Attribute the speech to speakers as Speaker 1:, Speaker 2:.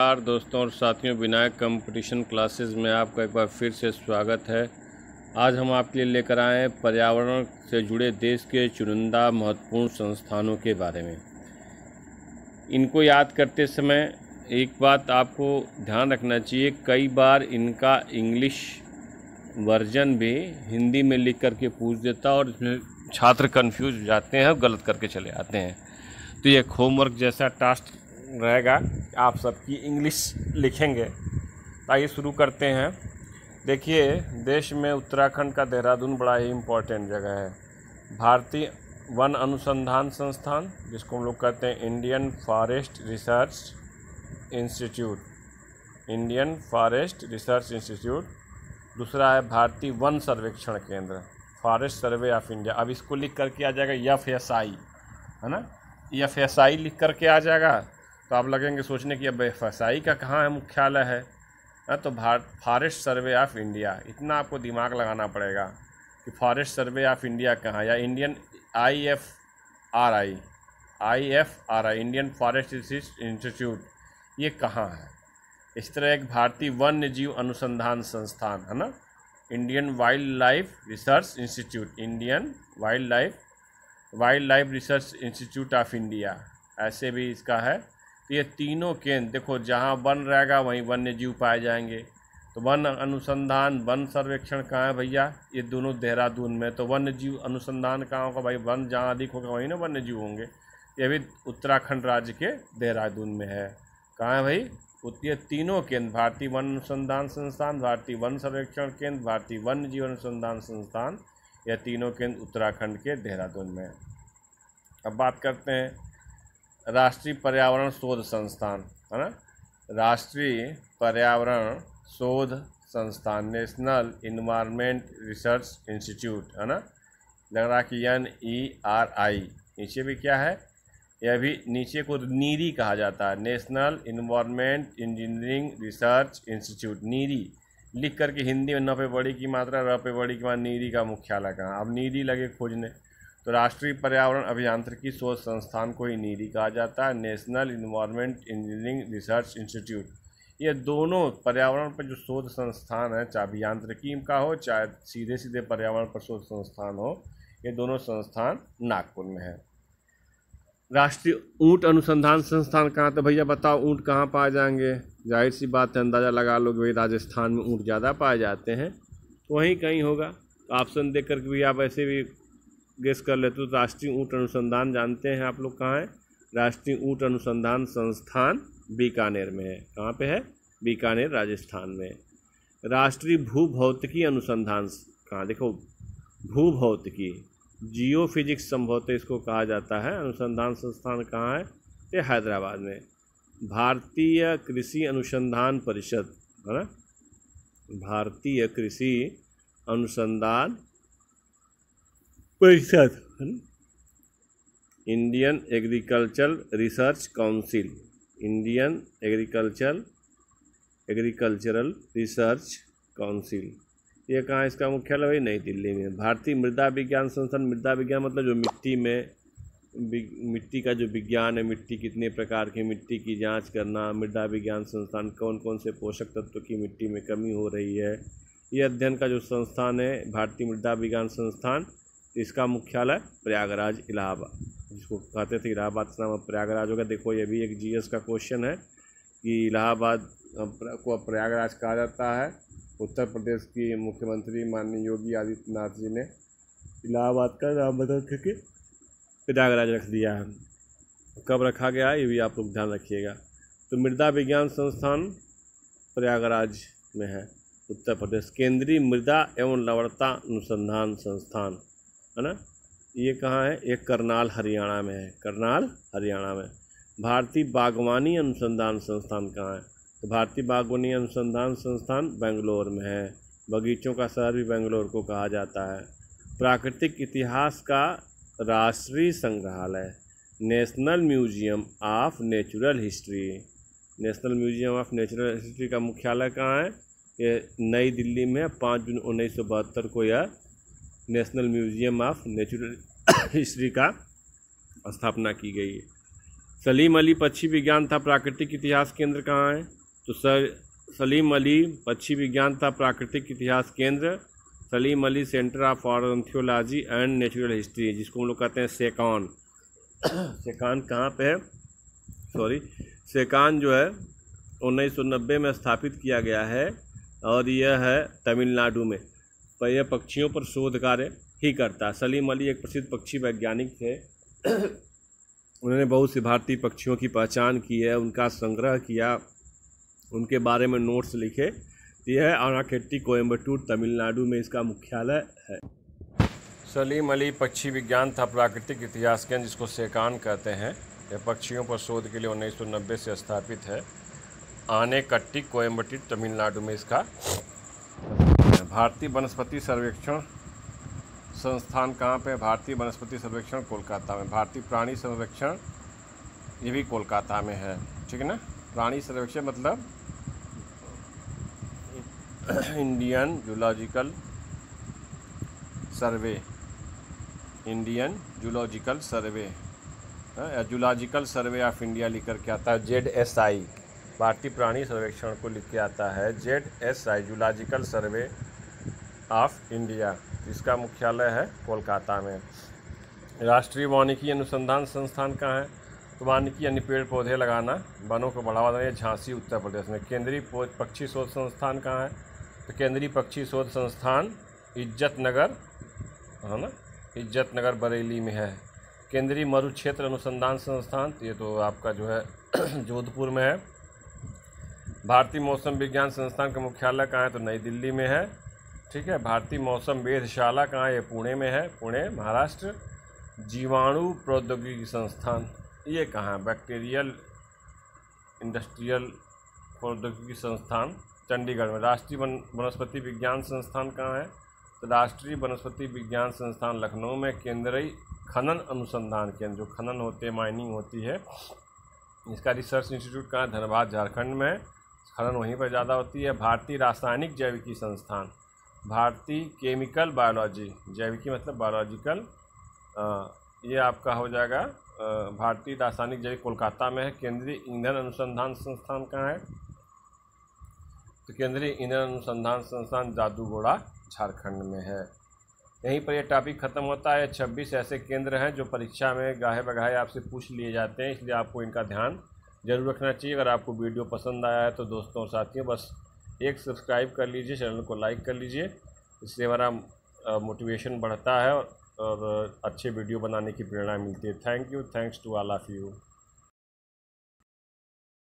Speaker 1: नमस्कार दोस्तों और साथियों, विनायक कंपटीशन क्लासेस में आपका एक बार फिर से स्वागत है। आज हम आपके लिए लेकर आए हैं पर्यावरण से जुड़े देश के चुनिंदा महत्वपूर्ण संस्थानों के बारे में। इनको याद करते समय एक बात आपको ध्यान रखना चाहिए, कई बार इनका इंग्लिश वर्जन भी हिंदी में लिख करके पूछ देता और इसमें छात्र कंफ्यूज हो जाते हैं और गलत करके चले आते हैं। तो ये होमवर्क जैसा टास्क रहेगा, आप सबकी इंग्लिश लिखेंगे। तो आइए शुरू करते हैं। देखिए, देश में उत्तराखंड का देहरादून बड़ा ही इम्पोर्टेंट जगह है। भारतीय वन अनुसंधान संस्थान, जिसको हम लोग कहते हैं Indian forest research institute, Indian forest research institute. दूसरा है भारतीय वन सर्वेक्षण केंद्र, फॉरेस्ट सर्वे ऑफ इंडिया। अब इसको लिख करके आ जाएगा FSI, है ना। FSI लिख करके आ जाएगा तो आप लगेंगे सोचने की अब FSI का कहाँ है मुख्यालय है। तो फॉरेस्ट सर्वे ऑफ इंडिया, इतना आपको दिमाग लगाना पड़ेगा कि फॉरेस्ट सर्वे ऑफ इंडिया कहाँ, या Indian IFRI Indian forest institute, ये कहाँ है। इस तरह एक भारतीय वन्य जीव अनुसंधान संस्थान है ना, Indian wild life research institute, Indian wild life research institute of India, ऐसे भी इसका है। तो ये तीनों केंद्र देखो, जहाँ वन रहेगा वहीं वन्य जीव पाए जाएंगे। तो वन अनुसंधान वन सर्वेक्षण कहाँ है भैया, ये दोनों देहरादून में। तो वन्य जीव अनुसंधान कहाँ होगा भाई, वन जहाँ अधिक होगा वहीं ना वन्य जीव होंगे। ये भी उत्तराखंड राज्य के देहरादून में है। कहाँ है भाई, ये तीनों केंद्र, भारतीय वन अनुसंधान संस्थान, भारतीय वन सर्वेक्षण केंद्र, भारतीय वन्य जीव अनुसंधान संस्थान, यह तीनों केंद्र उत्तराखंड के देहरादून में। अब बात करते हैं राष्ट्रीय पर्यावरण शोध संस्थान, है ना, राष्ट्रीय पर्यावरण शोध संस्थान, नेशनल इन्वायरमेंट रिसर्च इंस्टीट्यूट, है ना, लग रहा कि NERI। नीचे भी क्या है, यह भी नीचे को नीरी कहा जाता है, National Environment Engineering Research Institute, NEERI लिख करके हिंदी में न पे बड़ी की मात्रा, र पे बड़ी की मात्रा, नीरी का मुख्यालय कहाँ। अब नीरी लगे खोजने तो राष्ट्रीय पर्यावरण अभियांत्रिकी शोध संस्थान को ही नीरी कहा जाता है, National Environment Engineering Research institute. ये दोनों पर्यावरण पर जो शोध संस्थान है, चाहे अभियांत्रिकी का हो चाहे सीधे सीधे पर्यावरण पर शोध संस्थान हो, ये दोनों संस्थान नागपुर में है। राष्ट्रीय ऊंट अनुसंधान संस्थान कहाँ, तो भैया बताओ ऊंट कहाँ पाए जाएंगे। जाहिर सी बात है, अंदाज़ा लगा लो कि भाई राजस्थान में ऊंट ज़्यादा पाए जाते हैं, तो वहीं कहीं होगा। ऑप्शन देख करके भी आप ऐसे भी गेस कर लेते हो। तो राष्ट्रीय ऊंट अनुसंधान जानते हैं आप लोग कहाँ है, राष्ट्रीय ऊंट अनुसंधान संस्थान बीकानेर में है। कहाँ पे है, बीकानेर राजस्थान में। राष्ट्रीय भूभौतिकी अनुसंधान कहाँ, देखो भूभौतिकी, जियोफिजिक्स संभवतः इसको कहा जाता है, अनुसंधान संस्थान कहाँ है, ये हैदराबाद में। भारतीय कृषि अनुसंधान परिषद, है ना, भारतीय कृषि अनुसंधान परिषद, Indian agricultural research council, Indian agricultural research council, ये कहाँ है, इसका मुख्यालय वही नई दिल्ली में। भारतीय मृदा विज्ञान संस्थान, मृदा विज्ञान मतलब जो मिट्टी का जो विज्ञान है, मिट्टी कितने प्रकार की, मिट्टी की जांच करना, मृदा विज्ञान संस्थान, कौन कौन से पोषक तत्व की मिट्टी में कमी हो रही है, ये अध्ययन का जो संस्थान है भारतीय मृदा विज्ञान संस्थान। इसका मुख्यालय प्रयागराज इलाहाबाद, जिसको कहते थे इलाहाबाद का नाम प्रयागराज होगा। देखो ये भी एक GS का क्वेश्चन है कि इलाहाबाद को प्रयागराज कहा जाता है। उत्तर प्रदेश की मुख्यमंत्री माननीय योगी आदित्यनाथ जी ने इलाहाबाद का नाम बदल करके प्रयागराज रख दिया है। कब रखा गया है ये भी आप लोग ध्यान रखिएगा। तो मृदा विज्ञान संस्थान प्रयागराज में है, उत्तर प्रदेश। केंद्रीय मृदा एवं लवणता अनुसंधान संस्थान, है ना, ये कहाँ है, ये करनाल हरियाणा में है, करनाल हरियाणा में। भारतीय बागवानी अनुसंधान संस्थान कहाँ है, तो भारतीय बागवानी अनुसंधान संस्थान बेंगलोर में है। बगीचों का शहर भी बेंगलोर को कहा जाता है। प्राकृतिक इतिहास का राष्ट्रीय संग्रहालय, national museum of natural history, national museum of natural history का मुख्यालय कहाँ है, ये नई दिल्ली में। 5 जून 1972 को यह national museum of natural history का स्थापना की गई है। सलीम अली पक्षी विज्ञान तथा प्राकृतिक इतिहास केंद्र कहाँ है? तो सलीम अली पक्षी विज्ञान तथा प्राकृतिक इतिहास केंद्र Salim Ali centre of ornithology and natural history, जिसको हम लोग कहते हैं सेकान। सेकान कहाँ पे है? सेकान जो है 1990 में स्थापित किया गया है और यह है तमिलनाडु में। पर यह पक्षियों पर शोध कार्य ही करता है। सलीम अली एक प्रसिद्ध पक्षी वैज्ञानिक थे। उन्होंने बहुत सी भारतीय पक्षियों की पहचान की है, उनका संग्रह किया, उनके बारे में नोट्स लिखे। यह है अनाकेट्टी, कोयम्बटूर, तमिलनाडु में इसका मुख्यालय है। सलीम अली पक्षी विज्ञान तथा प्राकृतिक इतिहास केंद्र, जिसको सेकान कहते हैं, यह पक्षियों पर शोध के लिए 1990 से स्थापित है। आनेकट्टी, कोयम्बटूर, तमिलनाडु में इसका। भारतीय वनस्पति सर्वेक्षण संस्थान कहाँ पे? भारतीय वनस्पति सर्वेक्षण कोलकाता में। भारतीय प्राणी सर्वेक्षण ये भी कोलकाता में है, ठीक है ना। प्राणी सर्वेक्षण मतलब Indian zoological survey, Indian zoological survey या जूलॉजिकल सर्वे ऑफ इंडिया लिख कर के आता है, ZSI। भारतीय प्राणी सर्वेक्षण को लिख के आता है ZSI, zoological survey of India. इसका मुख्यालय है कोलकाता में। राष्ट्रीय वानिकी अनुसंधान संस्थान कहाँ है? तो वानिकी यानी पेड़ पौधे लगाना, वनों को बढ़ावा देना, झांसी उत्तर प्रदेश में। केंद्रीय पक्षी शोध संस्थान कहाँ है? तो केंद्रीय पक्षी शोध संस्थान इज्जत नगर, है ना, इज्जत नगर बरेली में है। केंद्रीय मरुक्षेत्र अनुसंधान संस्थान, ये तो आपका जो है जोधपुर में है। भारतीय मौसम विज्ञान संस्थान का मुख्यालय कहाँ है? तो नई दिल्ली में है, ठीक है। भारतीय मौसम वेधशाला कहाँ है? ये पुणे में है, पुणे महाराष्ट्र। जीवाणु प्रौद्योगिकी संस्थान ये कहाँ है? बैक्टीरियल इंडस्ट्रियल प्रौद्योगिकी संस्थान चंडीगढ़ में। राष्ट्रीय वनस्पति विज्ञान संस्थान कहाँ है? तो राष्ट्रीय वनस्पति विज्ञान संस्थान लखनऊ में। केंद्रीय खनन अनुसंधान केंद्र, जो खनन होते हैं, माइनिंग होती है, इसका रिसर्च इंस्टीट्यूट कहाँ है? धनबाद, झारखंड में। खनन वहीं पर ज़्यादा होती है। भारतीय रासायनिक जैविकी संस्थान, भारतीय केमिकल बायोलॉजी, जैविकी मतलब बायोलॉजिकल, ये आपका हो जाएगा भारतीय रासायनिक जैविक, कोलकाता में है। केंद्रीय ईंधन अनुसंधान संस्थान कहाँ है? तो केंद्रीय ईंधन अनुसंधान संस्थान जादूगोड़ा, झारखंड में है। यहीं पर यह टॉपिक ख़त्म होता है। 26 ऐसे केंद्र हैं जो परीक्षा में गाहे बगाहे आपसे पूछ लिए जाते हैं, इसलिए आपको इनका ध्यान जरूर रखना चाहिए। अगर आपको वीडियो पसंद आया है तो दोस्तों और साथियों बस एक सब्सक्राइब कर लीजिए, चैनल को लाइक कर लीजिए, इससे हमारा मोटिवेशन बढ़ता है और अच्छे वीडियो बनाने की प्रेरणा मिलती है। Thank you, thanks to all of you.